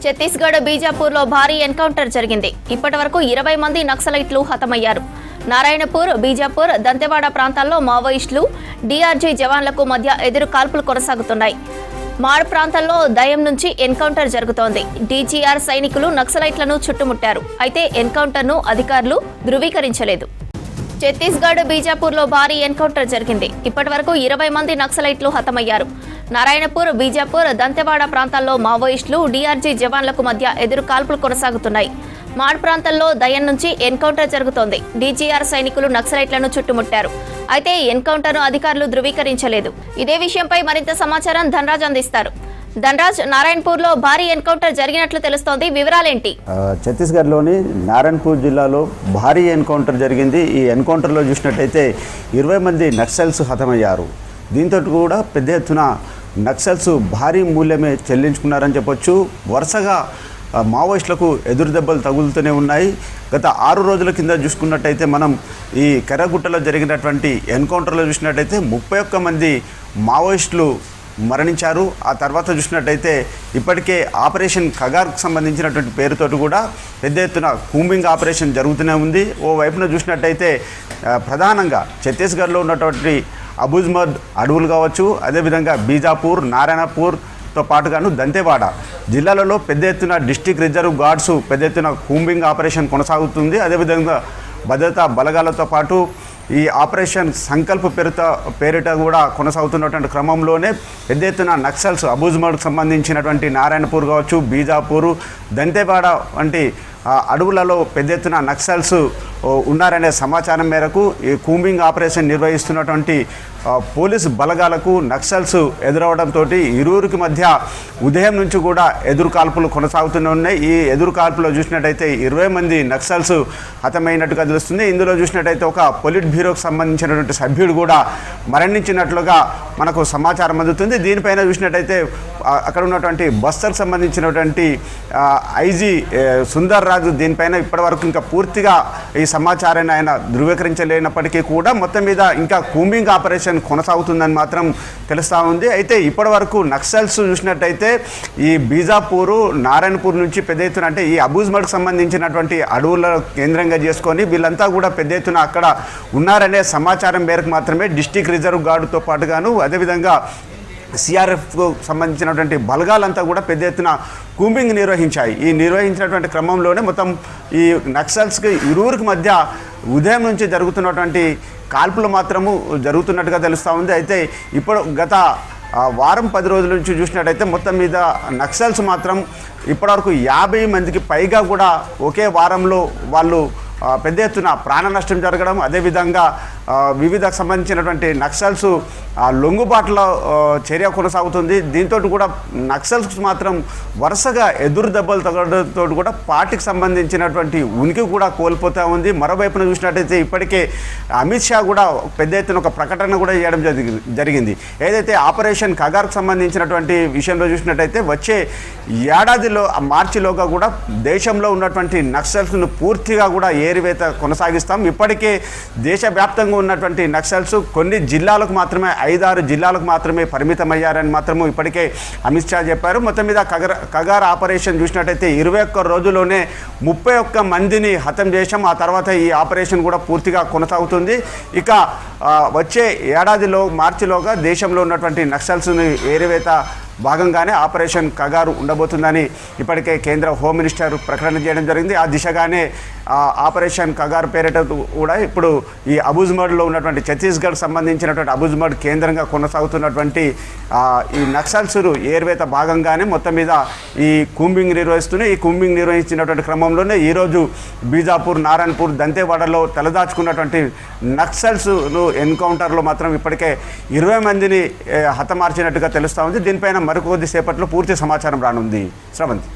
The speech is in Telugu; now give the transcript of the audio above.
ఛత్తీస్గఢ్ బీజాపూర్లో భారీ ఎన్కౌంటర్ జరిగింది. ఇప్పటివరకు 20 మంది నక్సలైట్లు హతమయ్యారు. నారాయణపూర్, బీజాపూర్, దంతెవాడ ప్రాంతాల్లో మావోయిస్టులు, డీఆర్జీ జవాన్లకు మధ్య ఎదురు కాల్పులు కొనసాగుతున్నాయి. మాడ్ ప్రాంతంలో దయం నుంచి ఎన్కౌంటర్ జరుగుతోంది. డీజీఆర్ సైనికులు నక్సలైట్లను చుట్టుముట్టారు. అయితే ఎన్కౌంటర్ను అధికారులు ధృవీకరించలేదు. ఛత్తీస్గఢ్ బీజాపూర్లో భారీ ఎన్కౌంటర్ జరిగింది. ఇప్పటివరకు 20 మంది నక్సలైట్లు హతమయ్యారు. నారాయణపూర్, బీజాపూర్, దంతెవాడ ప్రాంతాల్లో మావోయిస్టులు, డీఆర్జీ జవాన్లకు మధ్య ఎదురు కాల్పులు కొనసాగుతున్నాయి. మాడ్ ప్రాంతంలో దయం నుంచి ఎన్కౌంటర్ జరుగుతోంది. డీజీఆర్ సైనికులు నక్సలైట్లను చుట్టుముట్టారు. అయితే ఎన్కౌంటర్ను అధికారులు ధృవీకరించలేదు. ఇదే విషయంపై మరింత సమాచారం ధనరాజ్ అందిస్తారు. ధనరాజ్, నారాయణపూర్లో భారీ ఎన్కౌంటర్ జరిగినట్లు తెలుస్తోంది, వివరాలేంటి? ఛత్తీస్గఢ్లోని నారాయణపూర్ జిల్లాలో భారీ ఎన్కౌంటర్ జరిగింది. ఈ ఎన్కౌంటర్లో చూసినట్టయితే 20 మంది నక్సల్స్ హతమయ్యారు. దీంతో కూడా పెద్ద ఎత్తున నక్సల్స్ భారీ మూల్యమే చెల్లించుకున్నారని చెప్పొచ్చు. వరుసగా మావోయిస్టులకు ఎదురు దెబ్బలు తగులుతూనే ఉన్నాయి. గత 6 రోజుల కింద చూసుకున్నట్టయితే మనం ఈ కర్రగుట్టలో జరిగినటువంటి ఎన్కౌంటర్లో చూసినట్టయితే 31 మంది మావోయిస్టులు మరణించారు. ఆ తర్వాత చూసినట్టయితే ఇప్పటికే ఆపరేషన్ ఖగార్కు సంబంధించినటువంటి పేరుతోటి కూడా పెద్ద ఎత్తున కూంబింగ్ ఆపరేషన్ జరుగుతూనే ఉంది. ఓ వైపున చూసినట్టయితే ప్రధానంగా ఛత్తీస్గఢ్లో ఉన్నటువంటి అబుజ్మద్ అడవులు కావచ్చు, అదేవిధంగా బీజాపూర్, నారాయణపూర్తో పాటుగాను దంతెవాడ జిల్లాలలో పెద్ద ఎత్తున డిస్ట్రిక్ట్ రిజర్వ్ గార్డ్స్ పెద్ద ఎత్తున కూంబింగ్ ఆపరేషన్ కొనసాగుతుంది. అదేవిధంగా భద్రతా బలగాలతో పాటు ఈ ఆపరేషన్ సంకల్ప్ పేరిట కూడా కొనసాగుతున్నటువంటి క్రమంలోనే పెద్ద ఎత్తున నక్సల్స్ అబుజ్మడ్కు సంబంధించినటువంటి నారాయణపూర్ కావచ్చు, బీజాపూర్, దంతెవాడ వంటి అడవులలో పెద్ద ఎత్తున నక్సల్స్ ఉన్నారనే సమాచారం మేరకు ఈ కూంబింగ్ ఆపరేషన్ నిర్వహిస్తున్నటువంటి పోలీసు బలగాలకు నక్సల్స్ ఎదురవడంతో ఇరువురికి మధ్య ఉదయం నుంచి కూడా ఎదురు కాల్పులు కొనసాగుతూనే ఉన్నాయి. ఈ ఎదురు కాల్పులో చూసినట్టయితే 20 మంది నక్సల్స్ హతమైనట్టుగా తెలుస్తుంది. ఇందులో చూసినట్టయితే ఒక పొలిట్ బ్యూరోకి సంబంధించినటువంటి సభ్యుడు కూడా మరణించినట్లుగా మనకు సమాచారం అందుతుంది. దీనిపైన చూసినట్టయితే అక్కడ ఉన్నటువంటి బస్తర్కి సంబంధించినటువంటి ఐజీ సుందర్ రాజు దీనిపైన ఇప్పటివరకు ఇంకా పూర్తిగా ఈ సమాచారాన్ని ఆయన ధృవీకరించలేనప్పటికీ కూడా మొత్తం మీద ఇంకా కూంబింగ్ ఆపరేషన్ కొనసాగుతుందని మాత్రం తెలుస్తూ ఉంది. అయితే ఇప్పటి వరకు నక్సల్స్ చూసినట్టయితే ఈ బీజాపూరు, నారాయణపూర్ నుంచి పెద్ద ఎత్తున అంటే ఈ అబుజ్మడ్కి సంబంధించినటువంటి అడవుల కేంద్రంగా చేసుకొని వీళ్ళంతా కూడా పెద్ద ఎత్తున అక్కడ ఉన్నారనే సమాచారం మేరకు మాత్రమే డిస్ట్రిక్ట్ రిజర్వ్ గార్డుతో పాటుగాను అదేవిధంగా సిఆర్ఎఫ్కు సంబంధించినటువంటి బలగాలంతా కూడా పెద్ద ఎత్తున కూంబింగ్ నిర్వహించాయి. ఈ నిర్వహించినటువంటి క్రమంలోనే మొత్తం ఈ నక్సల్స్కి ఇరువురికి మధ్య ఉదయం నుంచి జరుగుతున్నటువంటి కాల్పులు మాత్రము జరుగుతున్నట్టుగా తెలుస్తూ ఉంది. అయితే ఇప్పుడు గత వారం 10 రోజుల నుంచి చూసినట్టయితే మొత్తం మీద నక్సల్స్ మాత్రం ఇప్పటివరకు 50 మందికి పైగా కూడా ఒకే వారంలో వాళ్ళు పెద్ద ఎత్తున ప్రాణ నష్టం జరగడం, అదేవిధంగా వివిధ సంబంధించినటువంటి నక్సల్స్ లొంగుబాటులో చర్య కొనసాగుతుంది. దీంతో కూడా నక్సల్స్ మాత్రం వరుసగా ఎదురు దెబ్బలు తగలడంతో కూడా పార్టీకి సంబంధించినటువంటి ఉనికి కూడా కోల్పోతూ ఉంది. మరోవైపున చూసినట్టయితే ఇప్పటికే అమిత్ షా కూడా పెద్ద ఎత్తున ఒక ప్రకటన కూడా చేయడం జరిగింది. ఏదైతే ఆపరేషన్ ఖగార్కు సంబంధించినటువంటి విషయంలో చూసినట్టయితే వచ్చే ఏడాదిలో మార్చిలోగా కూడా దేశంలో ఉన్నటువంటి నక్సల్స్ను పూర్తిగా కూడా ఏరివేత కొనసాగిస్తాం. ఇప్పటికే దేశవ్యాప్తంగా ఉన్నటువంటి నక్సల్స్ కొన్ని జిల్లాలకు మాత్రమే 5-6 జిల్లాలకు మాత్రమే పరిమితమయ్యారని మాత్రము ఇప్పటికే అమిత్ షా చెప్పారు. మొత్తం మీద ఖగార్ ఆపరేషన్ చూసినట్టయితే 21 రోజుల్లోనే 31 మందిని హతం చేశాం. ఆ తర్వాత ఈ ఆపరేషన్ కూడా పూర్తిగా కొనసాగుతుంది. ఇక వచ్చే ఏడాదిలో మార్చిలోగా దేశంలో ఉన్నటువంటి నక్సల్స్ని ఏరివేత భాగంగానే ఆపరేషన్ ఖగారు ఉండబోతుందని ఇప్పటికే కేంద్ర హోమ్ మినిస్టర్ ప్రకటన చేయడం జరిగింది. ఆ దిశగానే ఆపరేషన్ ఖగారు పేరిట కూడా ఇప్పుడు ఈ అబుజ్మడ్లో ఉన్నటువంటి ఛత్తీస్గఢ్ సంబంధించినటువంటి అబుజ్మడ్ కేంద్రంగా కొనసాగుతున్నటువంటి ఈ నక్సల్స్ ఏర్వేత భాగంగానే మొత్తం మీద ఈ కూంబింగ్ నిర్వహిస్తున్నాయి. ఈ కూంబింగ్ నిర్వహించినటువంటి క్రమంలోనే ఈరోజు బీజాపూర్, నారాయణపూర్, దంతెవాడలో తలదాచుకున్నటువంటి నక్సల్స్ను ఎన్కౌంటర్లో మాత్రం ఇప్పటికే 20 మందిని హతమార్చినట్టుగా తెలుస్తూ ఉంది. దీనిపైన మరికొద్ది సేపట్లో పూర్తి సమాచారం రానుంది. శ్రవంతి.